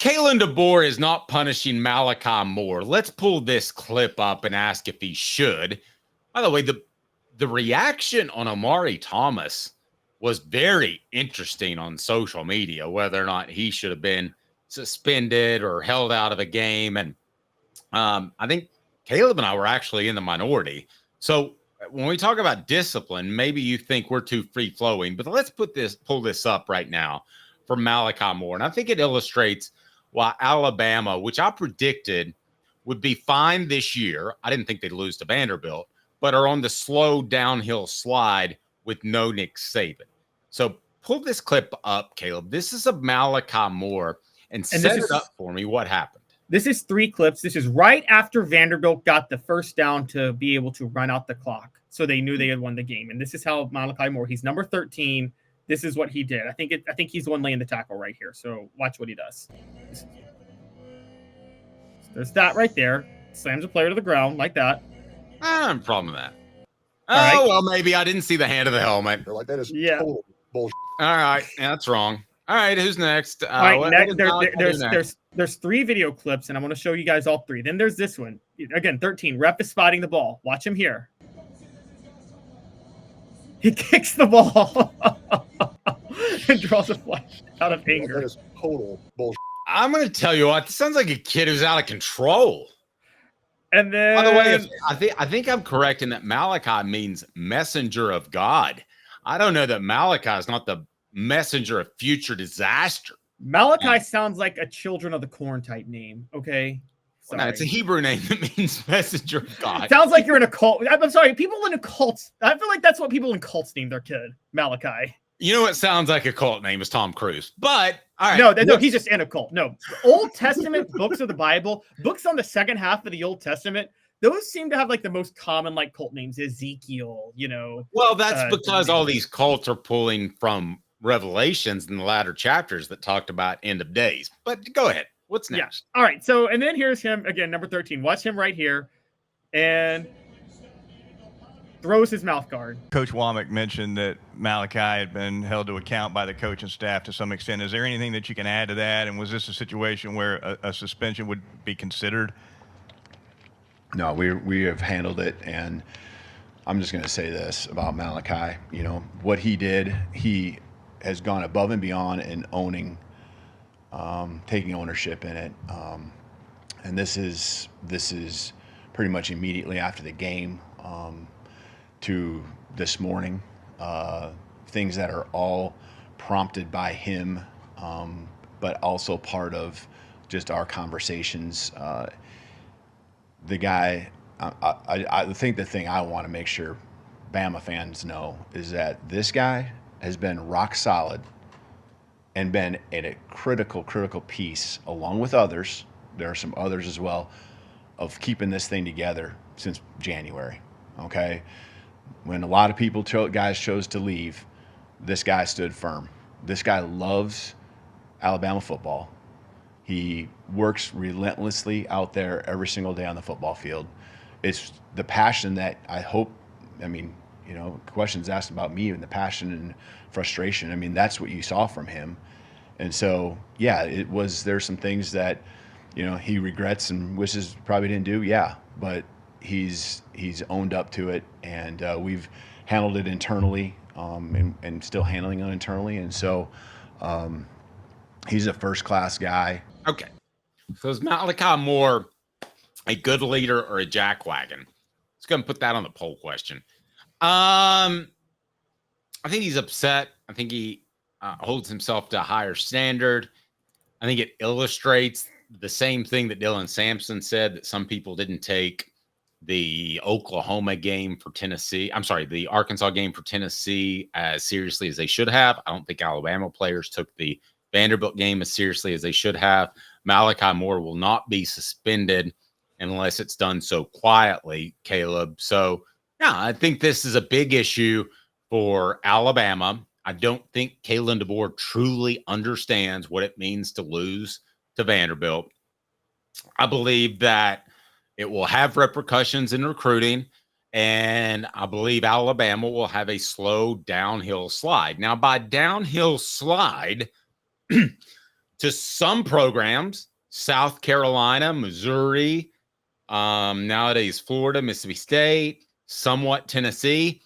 Kalen DeBoer is not punishing Malachi Moore. Let's pull this clip up and ask if he should. By the way, the reaction on Amari Thomas was very interesting on social media, whether or not he should have been suspended or held out of a game. And I think Caleb and I were actually in the minority. So when we talk about discipline, maybe you think we're too free-flowing, but let's pull this up right now for Malachi Moore. And I think it illustrates why Alabama, which I predicted would be fine this year, I didn't think they'd lose to Vanderbilt, but are on the slow downhill slide with no Nick Saban. So pull this clip up, Caleb. This is of Malachi Moore, and set it up for me. What happened? This is 3 clips. This is right after Vanderbilt got the first down to be able to run out the clock. So they knew they had won the game. And this is how Malachi Moore, he's number 13. This is what he did. I think he's the one laying the tackle right here. So watch what he does. There's that right there. Slams a player to the ground like that. I don't have a problem with that. All right. Well, maybe I didn't see the hand of the helmet. They're like, that is total bullshit. All right. Yeah, that's wrong. All right. Who's next? All right. There's 3 video clips, and I'm going to show you guys all 3. Then there's this one. Again, 13. Rep is spotting the ball. Watch him here. He kicks the ball and draws a flag out of anger. That is total bullshit. I'm going to tell you what. This sounds like a kid who's out of control. And then, by the way, I think I'm correct in that Malachi means messenger of God. I don't know that Malachi is not the messenger of future disaster. Malachi sounds like a Children of the Corn type name. Okay. Well, no, it's a Hebrew name that means messenger of God. Sounds like you're in a cult. I'm sorry. People in a cult. I feel like that's what people in cults name their kid. Malachi. You know what sounds like a cult name is Tom Cruise. But all right. No, he's just in a cult. No, Old Testament books of the Bible, books on the second half of the Old Testament, those seem to have like the most common like cult names. Ezekiel, Well, that's because all these cults are pulling from Revelations in the latter chapters that talked about end of days. But go ahead. What's next? Yeah. All right. So, and then here's him again, number 13. Watch him right here, and throws his mouth guard. Coach Womack mentioned that Malachi had been held to account by the coaching staff to some extent. Is there anything that you can add to that? And was this a situation where a suspension would be considered? No, we have handled it, and I'm just going to say this about Malachi. What he did, he has gone above and beyond in owning, taking ownership in it. And this is pretty much immediately after the game to this morning, things that are all prompted by him, but also part of just our conversations. The guy, I think the thing I want to make sure Bama fans know is that this guy has been rock solid and been at a critical piece, along with others. There are some others as well, of keeping this thing together since January. Okay, when a lot of guys chose to leave, this guy stood firm. This guy loves Alabama football. He works relentlessly out there every single day on the football field. It's the passion that I hope, questions asked about me and the passion and frustration. That's what you saw from him. And so, yeah, there's some things that, he regrets and wishes probably didn't do. Yeah, but he's owned up to it, and we've handled it internally, and still handling it internally. And so he's a first-class guy. Okay. So is Malachi Moore a good leader or a jackwagon? Let's go and put that on the poll question. I think he's upset. I think he holds himself to a higher standard. I think it illustrates the same thing that Dylan Sampson said, that some people didn't take the Oklahoma game for Tennessee. I'm sorry, the Arkansas game for Tennessee as seriously as they should have. I don't think Alabama players took the Vanderbilt game as seriously as they should have. Malachi Moore will not be suspended unless it's done so quietly, Caleb. So, yeah, I think this is a big issue for Alabama. I don't think Kalen DeBoer truly understands what it means to lose to Vanderbilt. I believe that it will have repercussions in recruiting, and I believe Alabama will have a slow downhill slide. Now, by downhill slide, to some programs, South Carolina, Missouri, nowadays Florida, Mississippi State, somewhat Tennessee.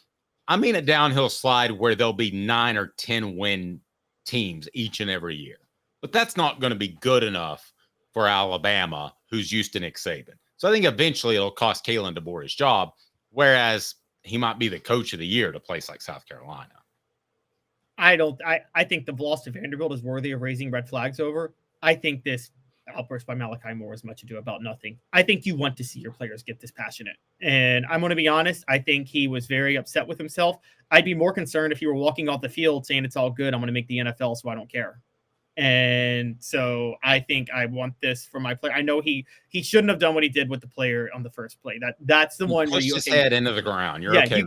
I mean a downhill slide where there'll be 9 or 10 win teams each and every year. But that's not going to be good enough for Alabama, who's used to Nick Saban. So I think eventually it'll cost Kalen DeBoer his job, whereas he might be the coach of the year at a place like South Carolina. I think the loss to Vanderbilt is worthy of raising red flags over. I think this outburst by Malachi Moore is much ado about nothing. I think you want to see your players get this passionate. And I'm going to be honest, I think he was very upset with himself. I'd be more concerned if he were walking off the field saying it's all good, I'm going to make the NFL, so I don't care. And so I think I want this for my player. I know he shouldn't have done what he did with the player on the first play. That's the one where you his head into the ground. You're okay.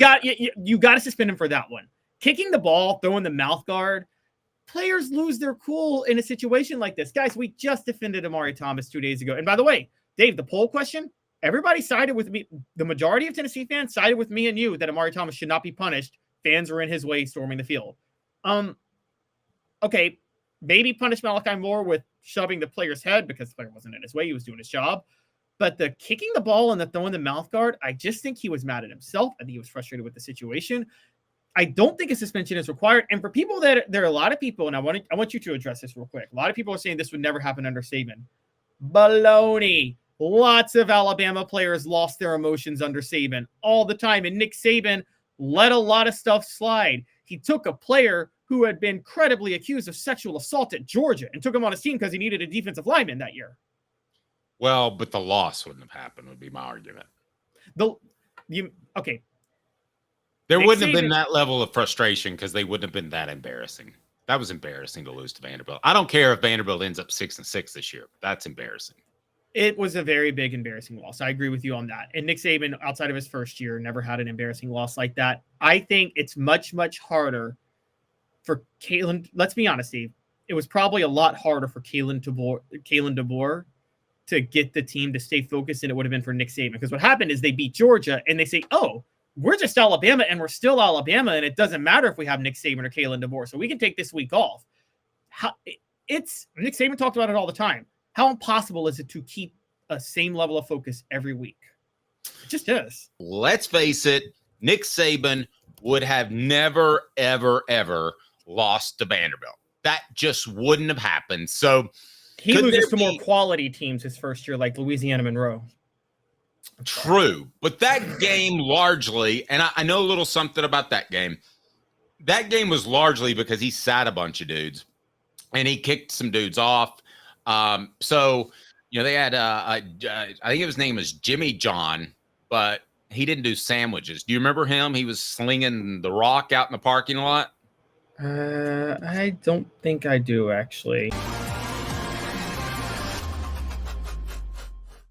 You got to suspend him for that one. Kicking the ball, throwing the mouth guard. Players lose their cool in a situation like this. Guys, we just defended Amari Thomas 2 days ago. And by the way, Dave, the poll question, everybody sided with me. The majority of Tennessee fans sided with me and you that Amari Thomas should not be punished. Fans were in his way storming the field. Okay, maybe punish Malachi Moore with shoving the player's head because the player wasn't in his way. He was doing his job. But the kicking the ball and the throwing the mouth guard, I just think he was mad at himself. I think he was frustrated with the situation. I don't think a suspension is required. And for people there are a lot of people, and I want you to address this real quick. A lot of people are saying this would never happen under Saban. Baloney. Lots of Alabama players lost their emotions under Saban all the time. And Nick Saban let a lot of stuff slide. He took a player who had been credibly accused of sexual assault at Georgia and took him on his team because he needed a defensive lineman that year. Well, but the loss wouldn't have happened, would be my argument. Okay. There wouldn't have been that level of frustration because they wouldn't have been that embarrassing. That was embarrassing to lose to Vanderbilt. I don't care if Vanderbilt ends up 6-6 this year. That's embarrassing. It was a very big embarrassing loss. I agree with you on that. And Nick Saban, outside of his first year, never had an embarrassing loss like that. I think it's much, much harder for Kalen. Let's be honest, Steve. It was probably a lot harder for Kalen DeBoer to get the team to stay focused than it would have been for Nick Saban. Because what happened is they beat Georgia and they say, oh, we're just Alabama and we're still Alabama. And it doesn't matter if we have Nick Saban or Kalen DeBoer. So we can take this week off. Nick Saban talked about it all the time. How impossible is it to keep a same level of focus every week? It just is. Let's face it. Nick Saban would have never, ever, ever lost to Vanderbilt. That just wouldn't have happened. So he loses to more quality teams his first year, like Louisiana Monroe. True. But that game largely, and I know a little something about that game. That game was largely because he sat a bunch of dudes and he kicked some dudes off. So, they had, I think his name was Jimmy John, but he didn't do sandwiches. Do you remember him? He was slinging the rock out in the parking lot. I don't think I do, actually.